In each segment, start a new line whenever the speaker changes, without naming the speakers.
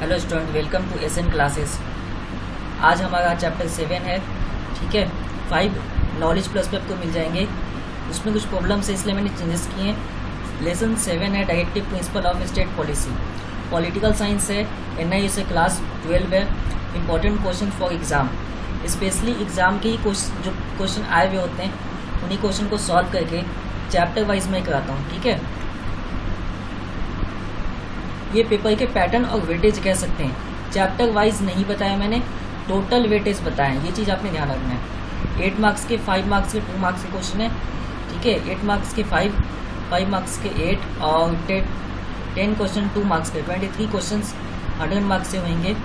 Hello student, welcome to SN classes. आज हमारा chapter 7 है। ठीक है, 5 नॉलेज प्लस पे आपको मिल जाएंगे। उसमें कुछ प्रॉब्लम्स है, इसलिए मैंने चेंजेस किए हैं। लेसन 7 है directive principle of state policy. Political science है, एनआईए से क्लास 12 है। Important question for exam, specially exam के ही जो क्वेश्चन आए हुए होते हैं उन्हीं क्वेश्चन को सॉल्व करके चैप्टर वाइज मैं कराता हूँ। ठीक है, ये पेपर के पैटर्न और वेटेज कह सकते हैं। चैप्टर वाइज नहीं बताया मैंने, टोटल वेटेज बताया। ये चीज़ आपने ध्यान रखना है। 8 मार्क्स के, 5 मार्क्स के, 2 मार्क्स के क्वेश्चन है। ठीक है, 8 मार्क्स के 5 मार्क्स के 8 और 10 क्वेश्चन 2 मार्क्स के 23 क्वेश्चन 100 मार्क्स से होंगे।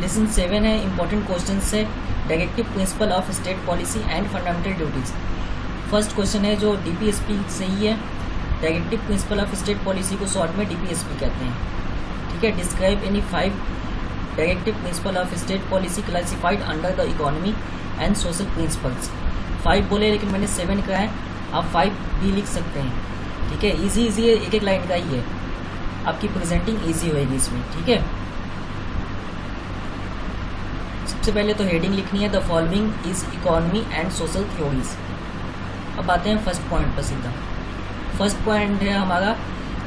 लेसन 7 है, इंपॉर्टेंट क्वेश्चन है directive principle of state policy and fundamental duties. First question है जो डीपीएसपी से ही है। Directive principle of state policy को शॉर्ट में डीपीएसपी कहते हैं। ठीक है, describe any 5 directive principle of state policy classified under the economy and social principles. 5 बोले लेकिन मैंने 7 कहा है, आप 5 भी लिख सकते हैं। ठीक है, इजी है, एक लाइन का ही है, आपकी प्रेजेंटिंग इजी होएगी इसमें। ठीक है, सबसे पहले तो हेडिंग लिखनी है, the following is economy and social theories. अब आते हैं फर्स्ट पॉइंट पर सीधा। फर्स्ट पॉइंट है हमारा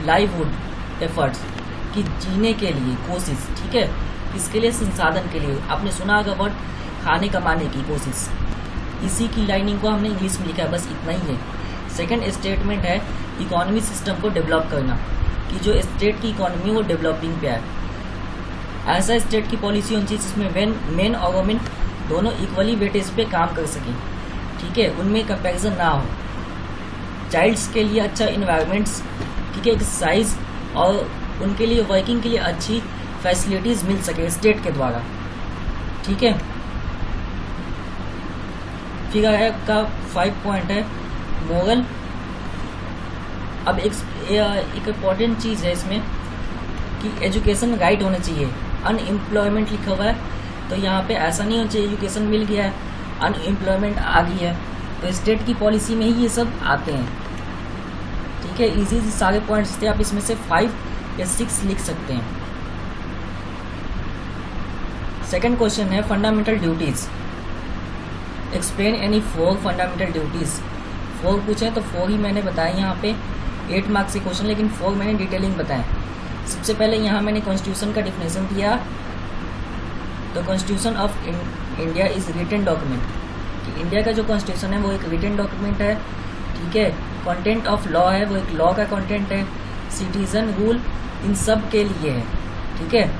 लाइवहुड एफर्ट्स, कि जीने के लिए कोशिश। ठीक है, इसके लिए संसाधन के लिए, आपने सुना होगा वर्ड खाने कमाने की कोशिश। इसी की लाइनिंग को हमने इंग्लिश में लिखा है, बस इतना ही है। सेकंड स्टेटमेंट है इकोनॉमी सिस्टम को डेवलप करना, कि जो स्टेट की इकोनॉमी वो डेवलपिंग पे है। ऐसा स्टेट की पॉलिसी होनी चाहिए जिसमें मेन और वुमेन दोनों इक्वली वेटेज पे काम कर सकें। ठीक है, उनमें कंपैरिजन ना हो। चाइल्ड्स के लिए अच्छा इन्वायरमेंट्स, ठीक है, एक्सरसाइज और उनके लिए वर्किंग के लिए अच्छी फैसिलिटीज़ मिल सके स्टेट के द्वारा। ठीक है, फिगर का 5 पॉइंट है मोरल। अब एक इम्पॉर्टेंट चीज़ है इसमें कि एजुकेशन राइट होना चाहिए। अनएम्प्लॉयमेंट लिखा हुआ है, तो यहाँ पे ऐसा नहीं होना चाहिए एजुकेशन मिल गया है अनएम्प्लॉयमेंट आ गई है। तो स्टेट की पॉलिसी में ही ये सब आते हैं। ठीक है, इजी सारे पॉइंट्स थे, आप इसमें से 5 या 6 लिख सकते हैं। सेकंड क्वेश्चन है fundamental duties. Explain any 4 fundamental duties. 4 पूछे तो 4 ही मैंने बताया यहाँ पे। 8 मार्क्स के क्वेश्चन, लेकिन 4 मैंने डिटेलिंग बताया। सबसे पहले यहाँ मैंने कॉन्स्टिट्यूशन का डिफिनेशन दिया। The constitution of India is written document, कि इंडिया का जो कॉन्स्टिट्यूशन है वो एक रिटन डॉक्यूमेंट है। ठीक है, कंटेंट ऑफ लॉ है, वो एक लॉ का कंटेंट है। सिटीजन रूल इन सब के लिए है। ठीक है,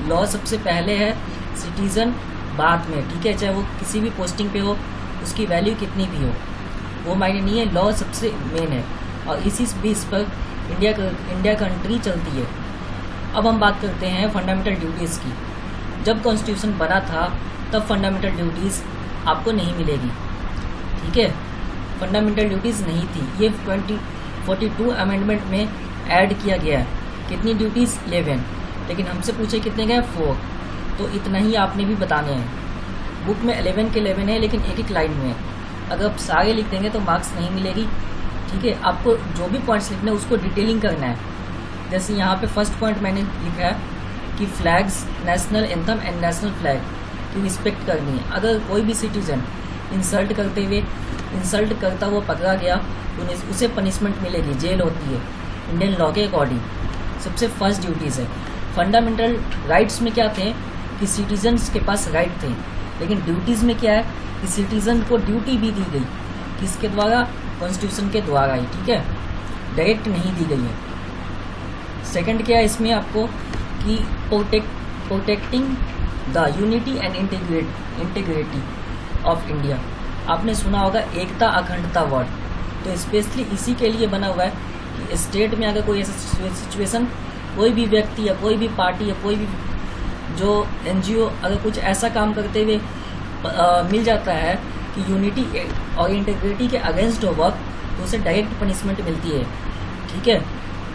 लॉ सबसे पहले है, सिटीजन बाद में। ठीक है, चाहे वो किसी भी पोस्टिंग पे हो, उसकी वैल्यू कितनी भी हो, वो मायने नहीं है, लॉ सबसे मेन है। और इसी बेस पर इंडिया कंट्री चलती है। अब हम बात करते हैं फंडामेंटल ड्यूटीज़ की। जब कॉन्स्टिट्यूशन बना था तब फंडामेंटल ड्यूटीज़ आपको नहीं मिलेगी। ठीक है, फंडामेंटल ड्यूटीज़ नहीं थी, ये 42 अमेंडमेंट में ऐड किया गया है। कितनी ड्यूटीज़? 11, लेकिन हमसे पूछे कितने गए? 4, तो इतना ही आपने भी बताने हैं। बुक में 11 के 11 है, लेकिन एक लाइन में है। अगर आप सारे लिख देंगे तो मार्क्स नहीं मिलेगी। ठीक है, आपको जो भी पॉइंट्स लिखने हैं उसको डिटेलिंग करना है। जैसे यहाँ पे फर्स्ट पॉइंट मैंने लिखा है कि flags, national anthem and national flag की रिस्पेक्ट करनी है। अगर कोई भी सिटीजन इंसल्ट करता हुआ पकड़ा गया तो उसे पनिशमेंट मिलेगी, जेल होती है इंडियन लॉ के अकॉर्डिंग। सबसे फर्स्ट ड्यूटीज़ है। फंडामेंटल राइट्स में क्या थे कि सिटीजन्स के पास राइट थे, लेकिन ड्यूटीज़ में क्या है कि सिटीजन को ड्यूटी भी दी गई, किसके द्वारा? कॉन्स्टिट्यूशन के द्वारा ही। ठीक है, डायरेक्ट नहीं दी गई है। सेकंड क्या है इसमें आपको कि protecting the unity and integrity of India. आपने सुना होगा एकता अखंडता वर्ड, तो स्पेशली इसी के लिए बना हुआ है कि स्टेट में अगर कोई ऐसा सिचुएशन, कोई भी व्यक्ति या कोई भी पार्टी या कोई भी जो एनजीओ अगर कुछ ऐसा काम करते हुए मिल जाता है कि यूनिटी और इंटीग्रिटी के अगेंस्ट हो वर्क, तो उसे डायरेक्ट पनिशमेंट मिलती है। ठीक है,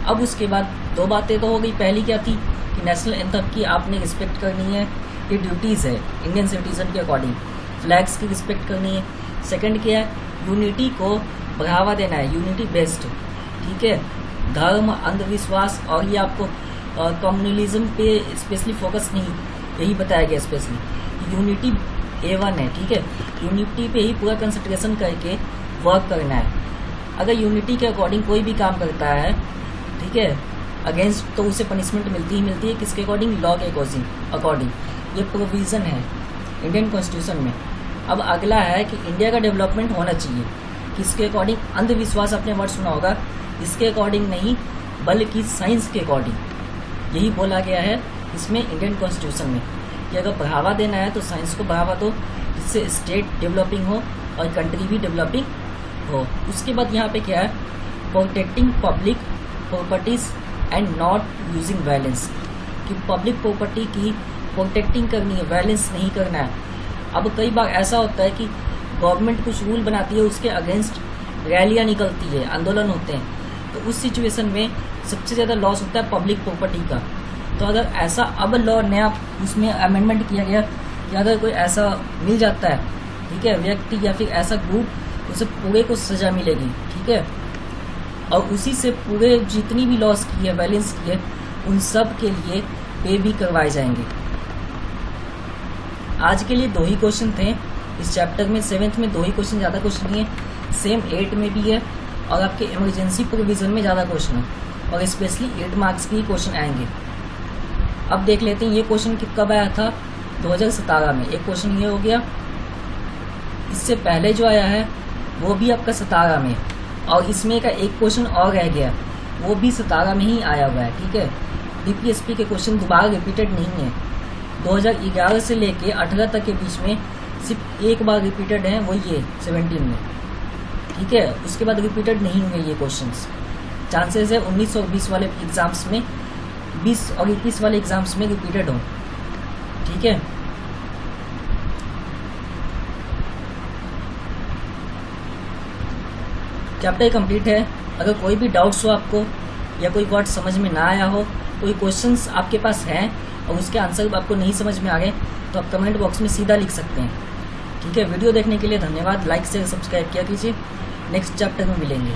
अब उसके बाद 2 बातें तो हो गई। पहली क्या थी कि नेशनल एंथम की आपने रिस्पेक्ट करनी है, ये ड्यूटीज़ है इंडियन सिटीजन के अकॉर्डिंग। फ्लैग्स की रिस्पेक्ट करनी है। सेकंड क्या है? यूनिटी को बढ़ावा देना है, यूनिटी बेस्ड। ठीक है, धर्म, अंधविश्वास और ये आपको कम्युनलिज्म पे स्पेशली फोकस नहीं, यही बताया गया स्पेशली। यूनिटी A1 है, ठीक है, यूनिटी पे ही पूरा कंसंट्रेशन करके वर्क करना है। अगर यूनिटी के अकॉर्डिंग कोई भी काम करता है, ठीक है, अगेंस्ट, तो उसे पनिशमेंट मिलती ही मिलती है। किसके अकॉर्डिंग? लॉ के अकॉर्डिंग। ये प्रोविज़न है इंडियन कॉन्स्टिट्यूशन में। अब अगला है कि इंडिया का डेवलपमेंट होना चाहिए किसके अकॉर्डिंग? अंधविश्वास, आपने वर्ड सुना होगा, इसके अकॉर्डिंग नहीं बल्कि साइंस के अकॉर्डिंग। यही बोला गया है इसमें इंडियन कॉन्स्टिट्यूशन में कि अगर बढ़ावा देना है तो साइंस को बढ़ावा दो, जिससे स्टेट डेवलपिंग हो और कंट्री भी डेवलपिंग हो। उसके बाद यहाँ पे क्या है? Protecting public properties and not using violence, कि पब्लिक प्रॉपर्टी की प्रोटेक्टिंग करनी है, वायलेंस नहीं करना है। अब कई बार ऐसा होता है कि गवर्नमेंट कुछ रूल बनाती है, उसके अगेंस्ट रैलियाँ निकलती है, आंदोलन होते हैं, तो उस सिचुएशन में सबसे ज़्यादा लॉस होता है पब्लिक प्रॉपर्टी का। तो अगर ऐसा अब लॉ नया उसमें अमेंडमेंट किया गया कि अगर कोई ऐसा मिल जाता है, ठीक है, व्यक्ति या फिर ऐसा ग्रुप, उसे पूरे को सज़ा मिलेगी, ठीक है, और उसी से पूरे जितनी भी लॉस की है, वायलेंस की है, उन सब के लिए पे भी करवाए जाएंगे। आज के लिए 2 ही क्वेश्चन थे इस चैप्टर में। 7th में 2 ही क्वेश्चन, ज़्यादा क्वेश्चन नहीं है। सेम 8 में भी है और आपके इमरजेंसी प्रोविज़न में ज़्यादा क्वेश्चन है और स्पेशली 8 मार्क्स के ही क्वेश्चन आएंगे। अब देख लेते हैं ये क्वेश्चन कब आया था? 2017 में। एक क्वेश्चन ये हो गया। इससे पहले जो आया है वो भी आपका 17 में, और इसमें का एक क्वेश्चन और रह गया, वो भी 17 में ही आया हुआ है, ठीक है। DPSP के क्वेश्चन दोबारा रिपीटेड नहीं है। 2011 से लेके 18 तक के बीच में सिर्फ एक बार रिपीटेड है, वो ये 17 में, ठीक है। उसके बाद रिपीटेड नहीं हुए ये क्वेश्चंस। चांसेस है 19 और 20 वाले एग्जाम्स में, 20 और 21 वाले एग्जाम्स में रिपीटेड हो, ठीक है। चैप्टर कंप्लीट है। अगर कोई भी डाउट्स हो आपको या कोई वर्ड समझ में ना आया हो, कोई क्वेश्चंस आपके पास हैं और उसके आंसर आपको नहीं समझ में आ गए, तो आप कमेंट बॉक्स में सीधा लिख सकते हैं, ठीक है। वीडियो देखने के लिए धन्यवाद। लाइक शेयर सब्सक्राइब किया कीजिए। नेक्स्ट चैप्टर में मिलेंगे।